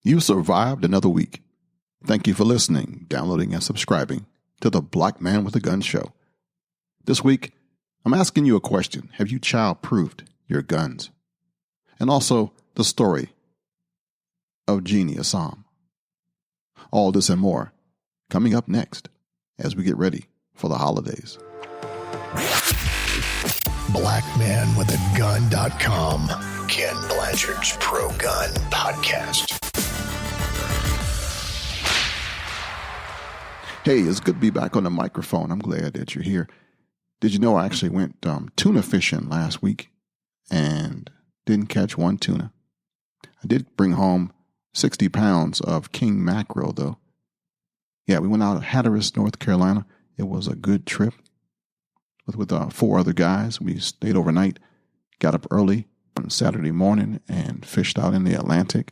You survived another week. Thank you for listening, downloading, and subscribing to the Black Man with a Gun show. This week, I'm asking you a question. Have you child-proofed your guns? And also the story of Jeanne Asssam. All this and more coming up next as we get ready for the holidays. blackmanwithagun.com, Ken Blanchard's Pro-Gun Podcast. Hey, it's good to be back on the microphone. I'm glad that you're here. Did you know I actually went tuna fishing last week and didn't catch one tuna? I did bring home 60 pounds of king mackerel, though. Yeah, we went out of Hatteras, North Carolina. It was a good trip with 4 other guys. We stayed overnight, got up early on Saturday morning, and fished out in the Atlantic.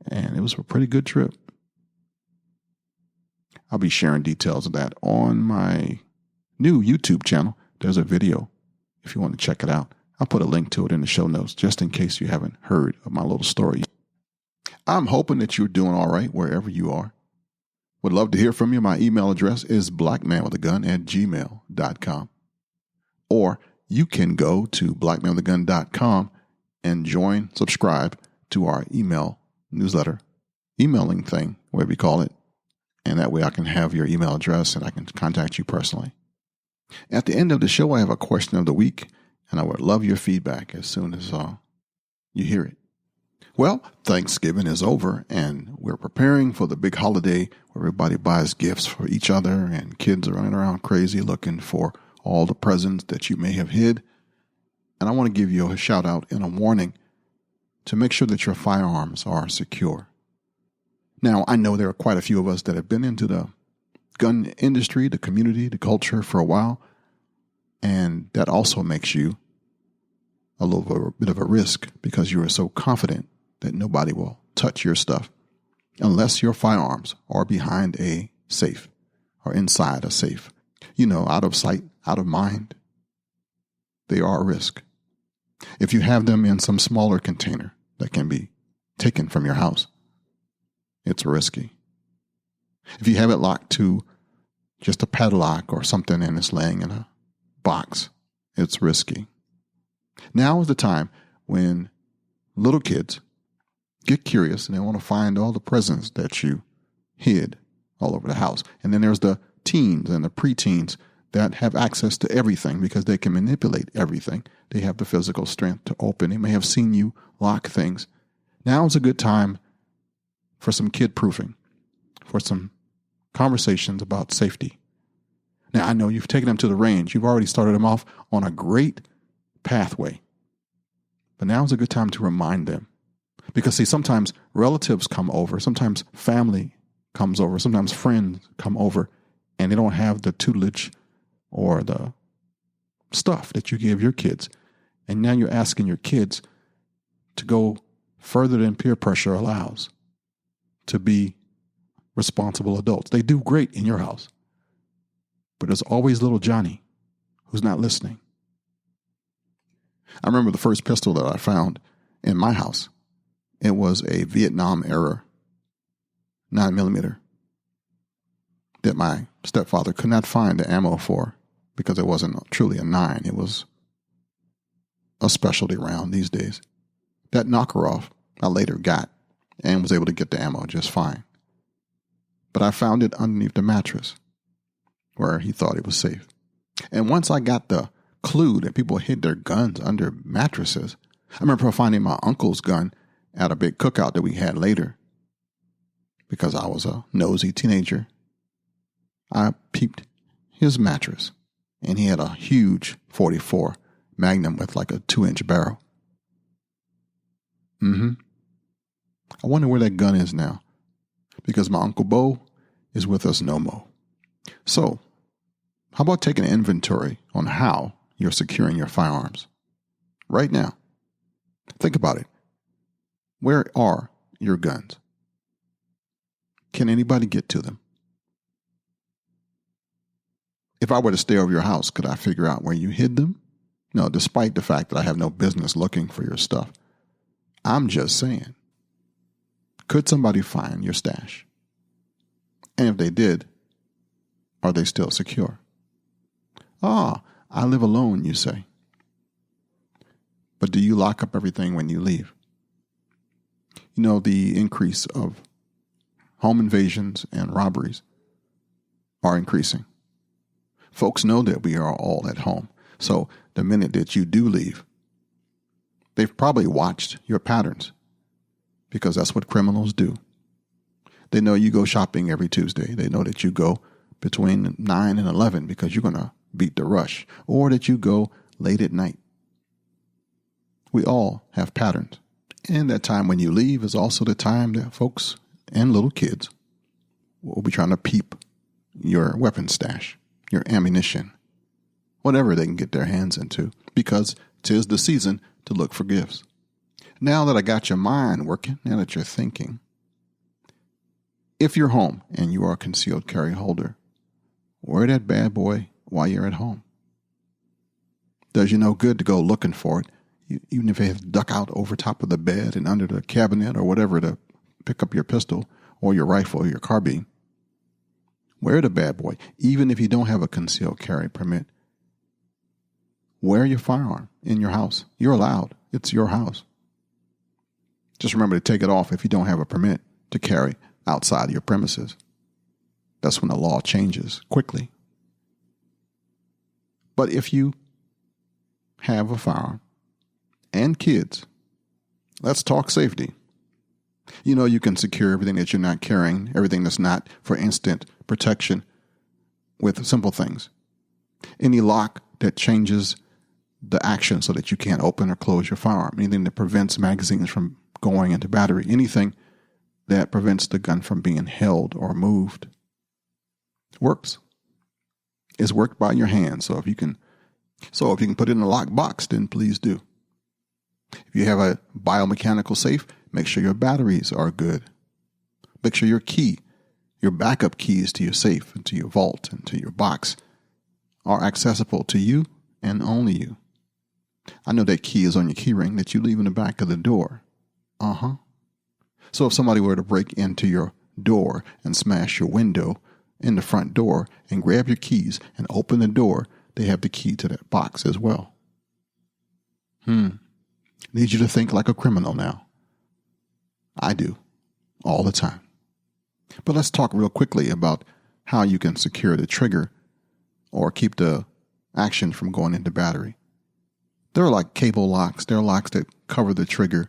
And it was a pretty good trip. I'll be sharing details of that on my new YouTube channel. There's a video if you want to check it out. I'll put a link to it in the show notes just in case you haven't heard of my little story. I'm hoping that you're doing all right wherever you are. Would love to hear from you. My email address is blackmanwithagun@gmail.com. Or you can go to blackmanwithagun.com and subscribe to our email newsletter, emailing thing, whatever you call it. And that way I can have your email address and I can contact you personally. At the end of the show, I have a question of the week, and I would love your feedback as soon as you hear it. Well, Thanksgiving is over, and we're preparing for the big holiday where everybody buys gifts for each other, and kids are running around crazy looking for all the presents that you may have hid. And I want to give you a shout out and a warning to make sure that your firearms are secure. Now, I know there are quite a few of us that have been into the gun industry, the community, the culture for a while, and that also makes you a little bit of a risk because you are so confident that nobody will touch your stuff unless your firearms are behind a safe or inside a safe. You know, out of sight, out of mind. They are a risk. If you have them in some smaller container that can be taken from your house, it's risky. If you have it locked to just a padlock or something and it's laying in a box, it's risky. Now is the time when little kids get curious and they want to find all the presents that you hid all over the house. And then there's the teens and the preteens that have access to everything because they can manipulate everything. They have the physical strength to open. They may have seen you lock things. Now is a good time for some kid proofing, for some conversations about safety. Now, I know you've taken them to the range. You've already started them off on a great pathway. But now is a good time to remind them. Because, see, sometimes relatives come over, sometimes family comes over, sometimes friends come over, and they don't have the tutelage or the stuff that you give your kids. And now you're asking your kids to go further than peer pressure allows, to be responsible adults. They do great in your house. But there's always little Johnny who's not listening. I remember the first pistol that I found in my house. It was a Vietnam era 9mm that my stepfather could not find the ammo for because it wasn't truly a 9. It was a specialty round these days. That knocker off I later got and was able to get the ammo just fine. But I found it underneath the mattress where he thought it was safe. And once I got the clue that people hid their guns under mattresses, I remember finding my uncle's gun at a big cookout that we had later. Because I was a nosy teenager, I peeped his mattress, and he had a huge .44 Magnum with like a 2-inch barrel. I wonder where that gun is now, because my Uncle Bo is with us no more. So, how about taking an inventory on how you're securing your firearms right now? Think about it. Where are your guns? Can anybody get to them? If I were to stay over your house, could I figure out where you hid them? No, despite the fact that I have no business looking for your stuff. I'm just saying, Could somebody find your stash? And if they did, are they still secure? I live alone, you say. But do you lock up everything when you leave? You know, the increase of home invasions and robberies are increasing. Folks know that we are all at home. So the minute that you do leave, they've probably watched your patterns, because that's what criminals do. They know you go shopping every Tuesday. They know that you go between 9 and 11 because you're going to beat the rush, or that you go late at night. We all have patterns. And that time when you leave is also the time that folks and little kids will be trying to peep your weapon stash, your ammunition, whatever they can get their hands into, because 'tis the season to look for gifts. Now that I got your mind working, now that you're thinking, if you're home and you are a concealed carry holder, wear that bad boy while you're at home. Does you no good to go looking for it, even if you have to duck out over top of the bed and under the cabinet or whatever to pick up your pistol or your rifle or your carbine. Wear the bad boy, even if you don't have a concealed carry permit. Wear your firearm in your house. You're allowed. It's your house. Just remember to take it off if you don't have a permit to carry outside of your premises. That's when the law changes quickly. But if you have a firearm and kids, let's talk safety. You know, you can secure everything that you're not carrying, everything that's not for instant protection, with simple things. Any lock that changes the action so that you can't open or close your firearm, anything that prevents magazines from going into battery, anything that prevents the gun from being held or moved, works. It's worked by your hand. So if you can put it in a locked box, then please do. If you have a biomechanical safe, make sure your batteries are good. Make sure your backup keys to your safe and to your vault and to your box are accessible to you and only you. I know that key is on your key ring that you leave in the back of the door. So if somebody were to break into your door and smash your window in the front door and grab your keys and open the door, they have the key to that box as well. Need you to think like a criminal now. I do, all the time. But let's talk real quickly about how you can secure the trigger or keep the action from going into battery. There are like cable locks. There are locks that cover the trigger.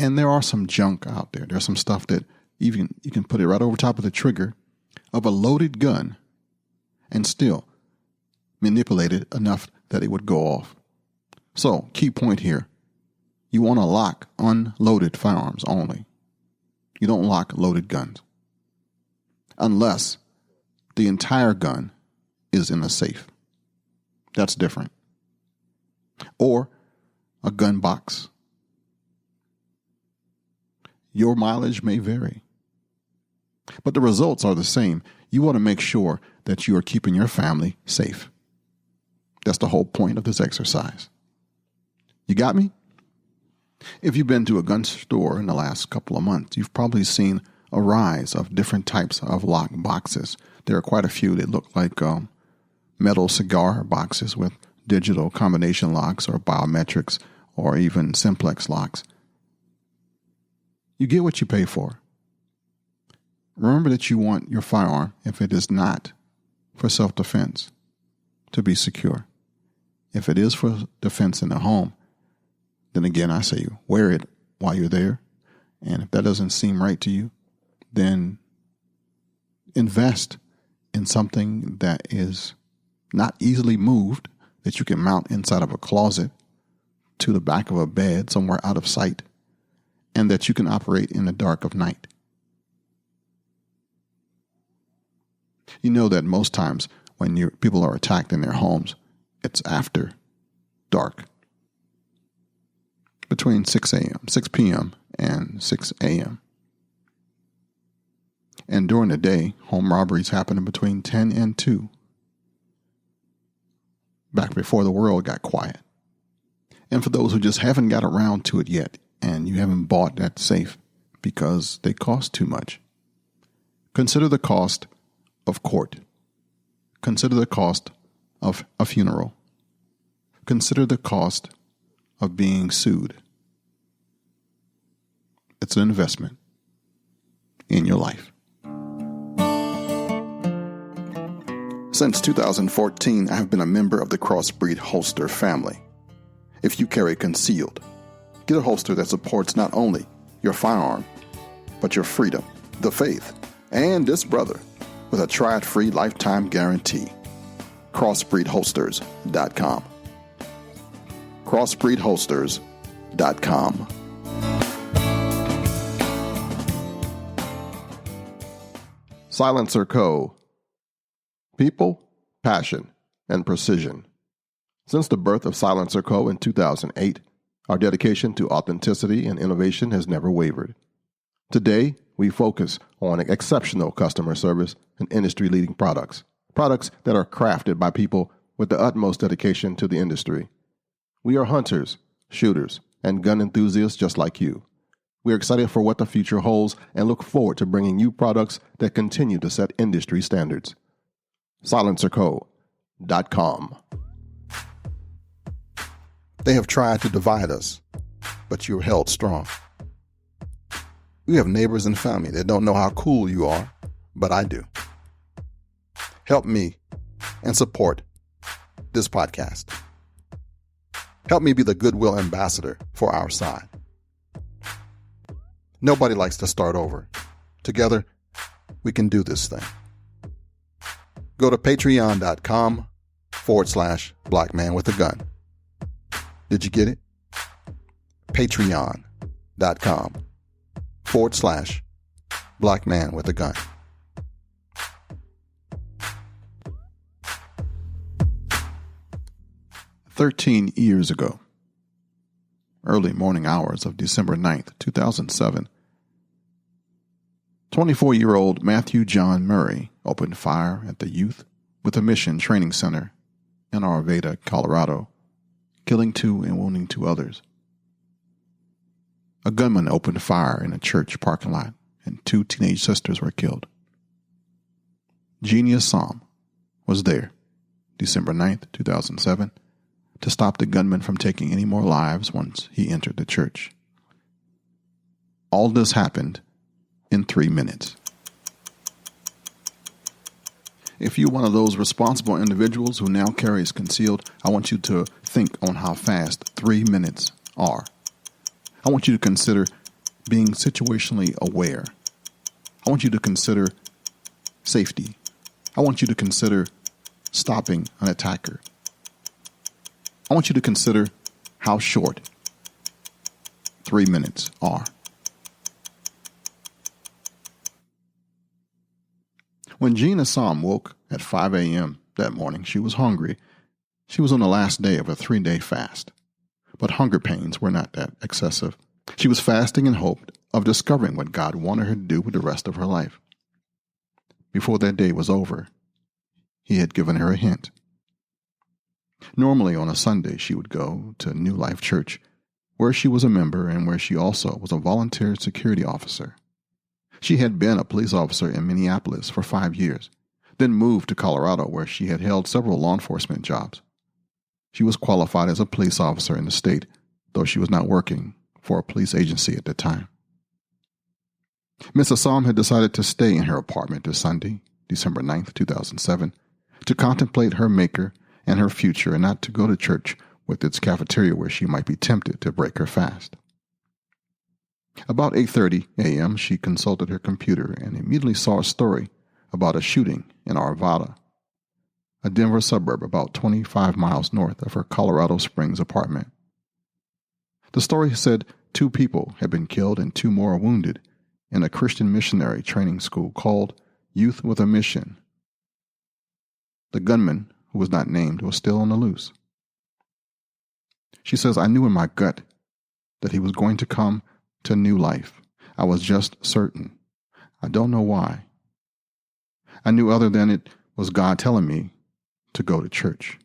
And there are some junk out there. There's some stuff that you can put it right over top of the trigger of a loaded gun and still manipulate it enough that it would go off. So, key point here. You want to lock unloaded firearms only. You don't lock loaded guns. Unless the entire gun is in a safe. That's different. Or a gun box. Your mileage may vary, but the results are the same. You want to make sure that you are keeping your family safe. That's the whole point of this exercise. You got me? If you've been to a gun store in the last couple of months, you've probably seen a rise of different types of lock boxes. There are quite a few that look like metal cigar boxes with digital combination locks or biometrics or even simplex locks. You get what you pay for. Remember that you want your firearm, if it is not for self-defense, to be secure. If it is for defense in the home, then again, I say wear it while you're there. And if that doesn't seem right to you, then invest in something that is not easily moved, that you can mount inside of a closet, to the back of a bed, somewhere out of sight, and that you can operate in the dark of night. You know that most times when people are attacked in their homes, it's after dark. Between 6 p.m. and 6 a.m. And during the day, home robberies happen between 10 and 2. Back before the world got quiet. And for those who just haven't got around to it yet, and you haven't bought that safe, because they cost too much. Consider the cost of court. Consider the cost of a funeral. Consider the cost of being sued. It's an investment in your life. Since 2014, I have been a member of the Crossbreed holster family. If you carry concealed, get a holster that supports not only your firearm, but your freedom, the faith, and this brother with a try-it-free lifetime guarantee. Crossbreedholsters.com. Crossbreedholsters.com. Silencer Co. People, passion, and precision. Since the birth of Silencer Co. in 2008, our dedication to authenticity and innovation has never wavered. Today, we focus on exceptional customer service and industry-leading products that are crafted by people with the utmost dedication to the industry. We are hunters, shooters, and gun enthusiasts just like you. We are excited for what the future holds and look forward to bringing you products that continue to set industry standards. SilencerCo.com. They have tried to divide us, but you are held strong. We have neighbors and family that don't know how cool you are, but I do. Help me and support this podcast. Help me be the goodwill ambassador for our side. Nobody likes to start over. Together, we can do this thing. Go to patreon.com/blackmanwithagun. Did you get it? patreon.com/blackmanwithagun. "13 years ago, early morning hours of December 9th, 2007, 24-year-old Matthew John Murray opened fire at the Youth with a Mission Training Center in Arvada, Colorado, killing 2 and wounding 2 others. A gunman opened fire in a church parking lot, and 2 teenage sisters were killed. Jeanne Asssam was there, December 9th, 2007, to stop the gunman from taking any more lives once he entered the church. All this happened in 3 minutes. If you're one of those responsible individuals who now carries concealed, I want you to think on how fast 3 minutes are. I want you to consider being situationally aware. I want you to consider safety. I want you to consider stopping an attacker. I want you to consider how short 3 minutes are. When Jeanne Asssam woke at 5 a.m. that morning, she was hungry. She was on the last day of a 3-day fast. But hunger pains were not that excessive. She was fasting in hope of discovering what God wanted her to do with the rest of her life. Before that day was over, He had given her a hint. Normally on a Sunday, she would go to New Life Church, where she was a member and where she also was a volunteer security officer. She had been a police officer in Minneapolis for 5 years, then moved to Colorado, where she had held several law enforcement jobs. She was qualified as a police officer in the state, though she was not working for a police agency at the time. Miss Asssam had decided to stay in her apartment this Sunday, December 9th, 2007, to contemplate her maker and her future, and not to go to church with its cafeteria where she might be tempted to break her fast. About 8:30 a.m., she consulted her computer and immediately saw a story about a shooting in Arvada, a Denver suburb about 25 miles north of her Colorado Springs apartment. The story said 2 people had been killed and 2 more wounded in a Christian missionary training school called Youth with a Mission. The gunman, who was not named, was still on the loose. She says, "I knew in my gut that he was going to come to new life. I was just certain. I don't know why. I knew other than it was God telling me to go to church."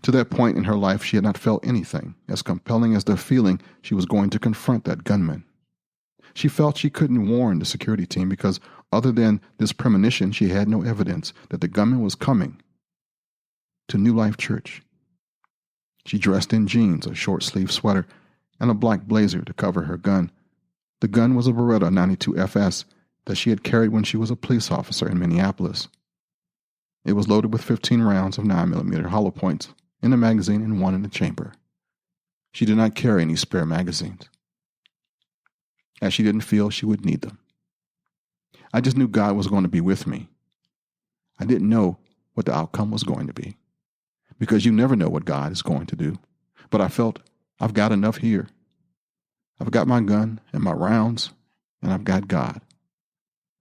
To that point in her life, she had not felt anything as compelling as the feeling she was going to confront that gunman. She felt she couldn't warn the security team because other than this premonition, she had no evidence that the gunman was coming to New Life Church. She dressed in jeans, a short-sleeved sweater, and a black blazer to cover her gun. The gun was a Beretta 92 FS that she had carried when she was a police officer in Minneapolis. It was loaded with 15 rounds of 9mm hollow points in a magazine and one in the chamber. She did not carry any spare magazines, as she didn't feel she would need them. I just knew God was going to be with me. I didn't know what the outcome was going to be, because you never know what God is going to do. But I felt I've got enough here. I've got my gun and my rounds, and I've got God.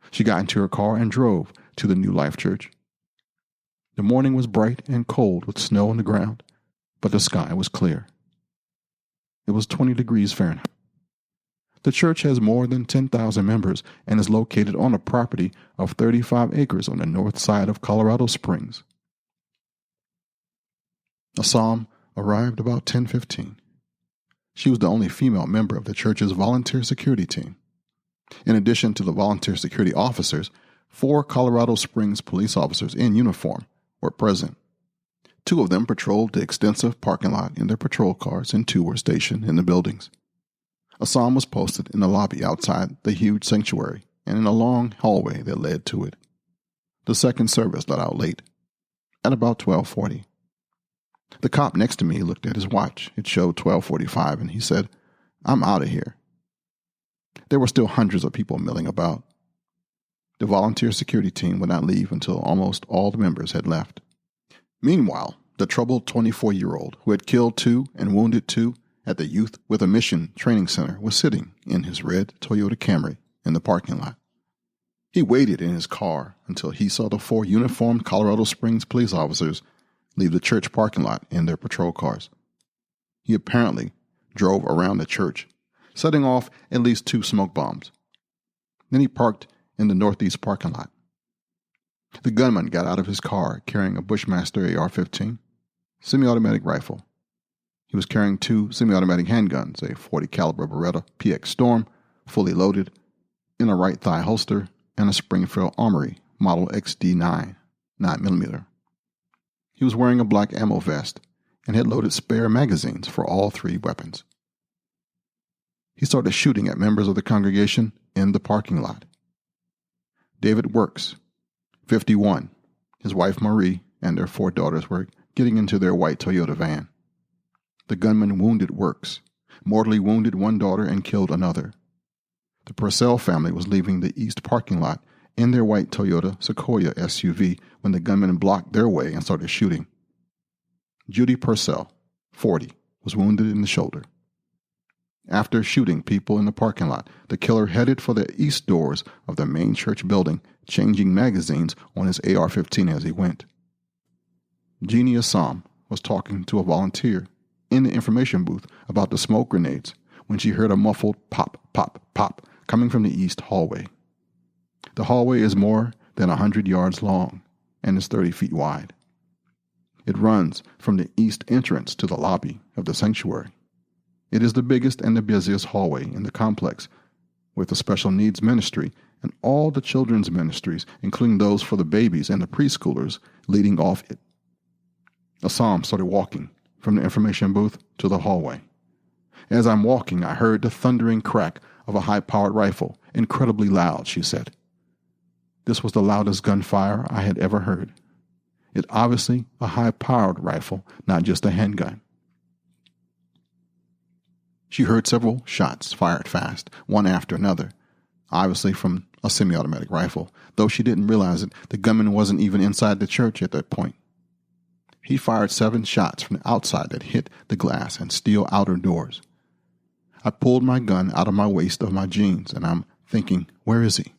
She got into her car and drove to the New Life Church. The morning was bright and cold with snow on the ground, but the sky was clear. It was 20 degrees Fahrenheit. The church has more than 10,000 members and is located on a property of 35 acres on the north side of Colorado Springs. Asssam arrived about 10:15. She was the only female member of the church's volunteer security team. In addition to the volunteer security officers, 4 Colorado Springs police officers in uniform were present. 2 of them patrolled the extensive parking lot in their patrol cars, and 2 were stationed in the buildings. Asssam was posted in the lobby outside the huge sanctuary and in a long hallway that led to it. The second service let out late, at about 12:40. The cop next to me looked at his watch. It showed 12:45, and he said, "I'm out of here." There were still hundreds of people milling about. The volunteer security team would not leave until almost all the members had left. Meanwhile, the troubled 24-year-old who had killed 2 and wounded 2 at the Youth with a Mission training center was sitting in his red Toyota Camry in the parking lot. He waited in his car until he saw the 4 uniformed Colorado Springs police officers leave the church parking lot in their patrol cars. He apparently drove around the church, setting off at least 2 smoke bombs. Then he parked in the northeast parking lot. The gunman got out of his car carrying a Bushmaster AR-15 semi-automatic rifle. He was carrying 2 semi-automatic handguns, a .40 caliber Beretta PX Storm, fully loaded, in a right thigh holster, and a Springfield Armory Model XD9 9mm. He was wearing a black ammo vest and had loaded spare magazines for all 3 weapons. He started shooting at members of the congregation in the parking lot. David Works, 51, his wife Marie, and their 4 daughters were getting into their white Toyota van. The gunman wounded Works, mortally wounded 1 daughter, and killed another. The Purcell family was leaving the east parking lot in their white Toyota Sequoia SUV when the gunman blocked their way and started shooting. Judy Purcell, 40, was wounded in the shoulder. After shooting people in the parking lot, the killer headed for the east doors of the main church building, changing magazines on his AR-15 as he went. Jeanne Asssam was talking to a volunteer in the information booth about the smoke grenades when she heard a muffled pop, pop, pop coming from the east hallway. The hallway is more than 100 yards long and is 30 feet wide. It runs from the east entrance to the lobby of the sanctuary. It is the biggest and the busiest hallway in the complex, with the special needs ministry and all the children's ministries, including those for the babies and the preschoolers, leading off it. Asssam started walking from the information booth to the hallway. As I'm walking, I heard the thundering crack of a high-powered rifle, incredibly loud, she said. This was the loudest gunfire I had ever heard. It obviously a high-powered rifle, not just a handgun. She heard several shots fired fast, one after another, obviously from a semi-automatic rifle, though she didn't realize it. The gunman wasn't even inside the church at that point. He fired 7 shots from the outside that hit the glass and steel outer doors. I pulled my gun out of my waist of my jeans, and I'm thinking, where is he?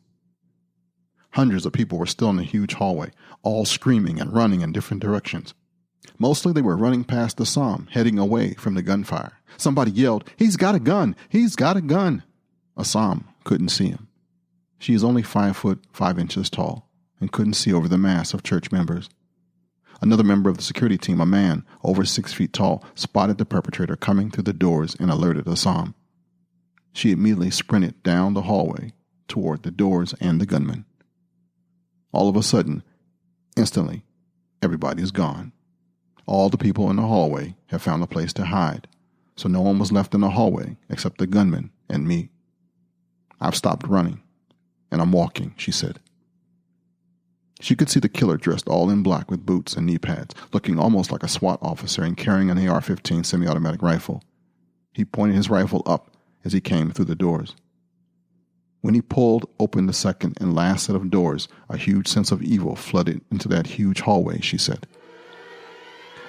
Hundreds of people were still in the huge hallway, all screaming and running in different directions. Mostly they were running past Asssam, heading away from the gunfire. Somebody yelled, "He's got a gun! He's got a gun!" Asssam couldn't see him. She is only 5 foot 5 inches tall and couldn't see over the mass of church members. Another member of the security team, a man over 6 feet tall, spotted the perpetrator coming through the doors and alerted Asssam. She immediately sprinted down the hallway toward the doors and the gunman. All of a sudden, instantly, everybody is gone. All the people in the hallway have found a place to hide, so no one was left in the hallway except the gunman and me. I've stopped running, and I'm walking, she said. She could see the killer dressed all in black with boots and knee pads, looking almost like a SWAT officer and carrying an AR-15 semi-automatic rifle. He pointed his rifle up as he came through the doors. When he pulled open the second and last set of doors, a huge sense of evil flooded into that huge hallway, she said.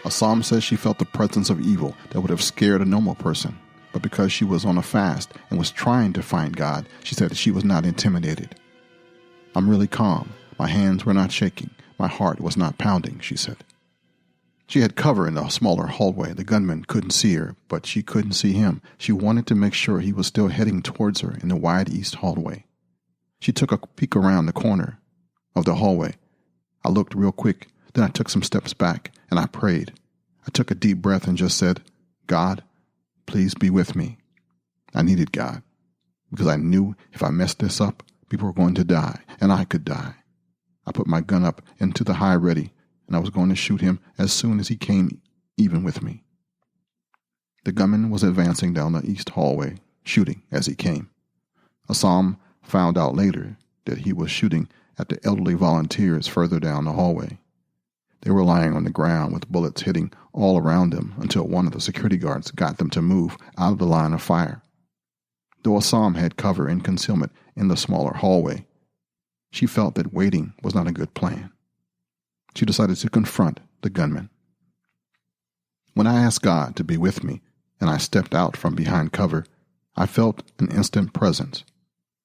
Asssam says she felt the presence of evil that would have scared a normal person, but because she was on a fast and was trying to find God, she said that she was not intimidated. I'm really calm. My hands were not shaking. My heart was not pounding, she said. She had cover in the smaller hallway. The gunman couldn't see her, but she couldn't see him. She wanted to make sure he was still heading towards her in the wide east hallway. She took a peek around the corner of the hallway. I looked real quick, then I took some steps back, and I prayed. I took a deep breath and just said, God, please be with me. I needed God, because I knew if I messed this up, people were going to die, and I could die. I put my gun up into the high ready, and I was going to shoot him as soon as he came even with me. The gunman was advancing down the east hallway, shooting as he came. Asssam found out later that he was shooting at the elderly volunteers further down the hallway. They were lying on the ground with bullets hitting all around them until one of the security guards got them to move out of the line of fire. Though Asssam had cover and concealment in the smaller hallway, she felt that waiting was not a good plan. She decided to confront the gunman. When I asked God to be with me and I stepped out from behind cover, I felt an instant presence,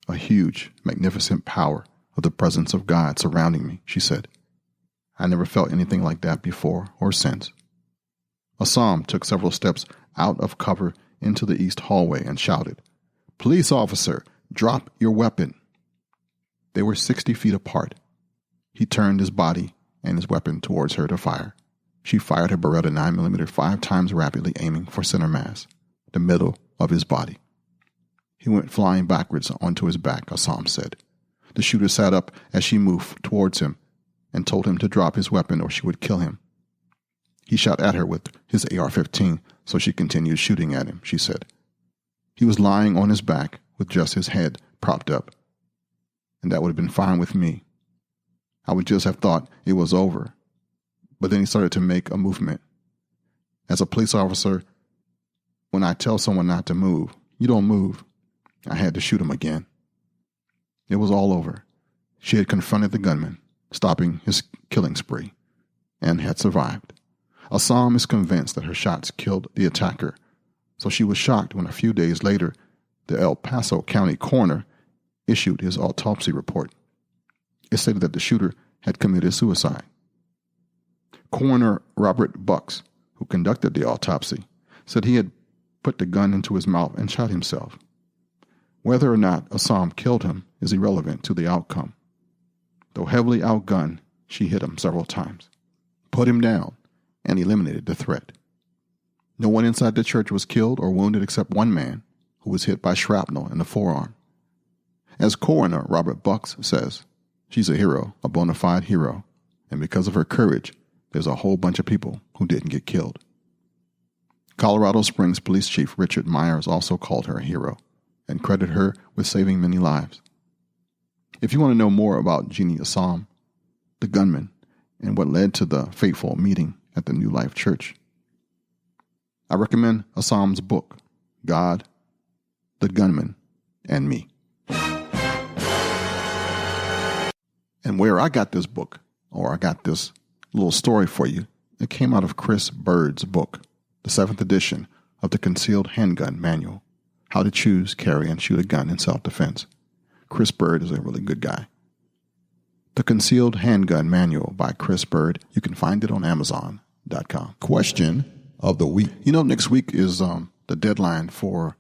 a huge, magnificent power of the presence of God surrounding me, she said. I never felt anything like that before or since. Asssam took several steps out of cover into the east hallway and shouted, "Police officer, drop your weapon." They were 60 feet apart. He turned his body and his weapon towards her to fire. She fired her Beretta 9mm 5 times rapidly, aiming for center mass, the middle of his body. He went flying backwards onto his back, Asssam said. The shooter sat up as she moved towards him and told him to drop his weapon or she would kill him. He shot at her with his AR-15, so she continued shooting at him, she said. He was lying on his back with just his head propped up, and that would have been fine with me. I would just have thought it was over. But then he started to make a movement. As a police officer, when I tell someone not to move, you don't move. I had to shoot him again. It was all over. She had confronted the gunman, stopping his killing spree, and had survived. Asssam is convinced that her shots killed the attacker, so she was shocked when a few days later, the El Paso County coroner issued his autopsy report. It stated that the shooter had committed suicide. Coroner Robert Bucks, who conducted the autopsy, said he had put the gun into his mouth and shot himself. Whether or not Asssam killed him is irrelevant to the outcome. Though heavily outgunned, she hit him several times, put him down, and eliminated the threat. No one inside the church was killed or wounded except one man who was hit by shrapnel in the forearm. As Coroner Robert Bucks says, she's a hero, a bona fide hero, and because of her courage, there's a whole bunch of people who didn't get killed. Colorado Springs Police Chief Richard Myers also called her a hero and credited her with saving many lives. If you want to know more about Jeanne Asssam, the gunman, and what led to the fateful meeting at the New Life Church, I recommend Assam's book, God, the Gunman, and Me. And where I got this book, or I got this little story for you, it came out of Chris Bird's book, the 7th edition of the Concealed Handgun Manual, How to Choose, Carry, and Shoot a Gun in Self-Defense. Chris Bird is a really good guy. The Concealed Handgun Manual by Chris Bird. You can find it on Amazon.com. Question of the week. You know, next week is the deadline for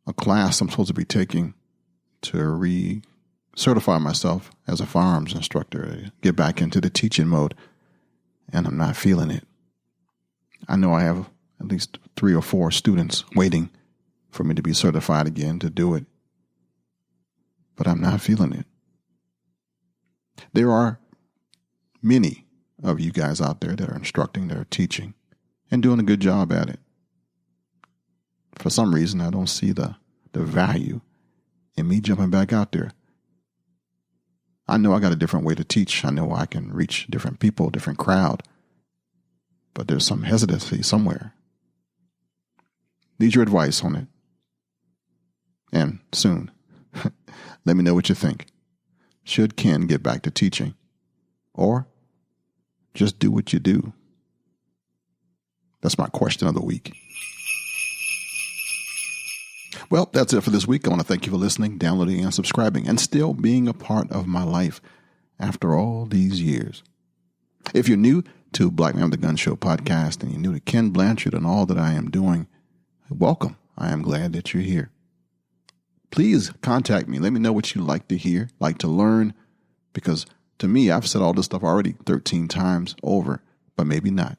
a class I'm supposed to be taking to recertify myself as a firearms instructor, to get back into the teaching mode, and I'm not feeling it. I know I have at least 3 or 4 students waiting for me to be certified again to do it. But I'm not feeling it. There are many of you guys out there that are instructing, that are teaching, and doing a good job at it. For some reason, I don't see the value in me jumping back out there. I know I got a different way to teach. I know I can reach different people, different crowd. But there's some hesitancy somewhere. Need your advice on it. And soon. Let me know what you think. Should Ken get back to teaching? Or just do what you do? That's my question of the week. Well, that's it for this week. I want to thank you for listening, downloading, and subscribing, and still being a part of my life after all these years. If you're new to Black Man with a Gun Show podcast and you're new to Ken Blanchard and all that I am doing, welcome. I am glad that you're here. Please contact me. Let me know what you like to hear, like to learn, because to me, I've said all this stuff already 13 times over, but maybe not.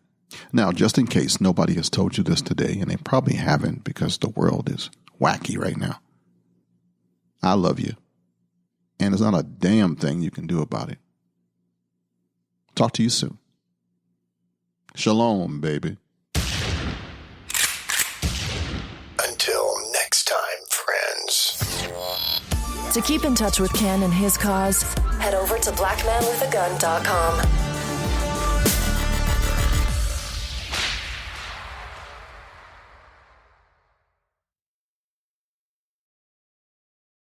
Now, just in case nobody has told you this today, and they probably haven't because the world is wacky right now, I love you, and there's not a damn thing you can do about it. Talk to you soon. Shalom, baby. Until next time, friends. To keep in touch with Ken and his cause, head over to blackmanwithagun.com.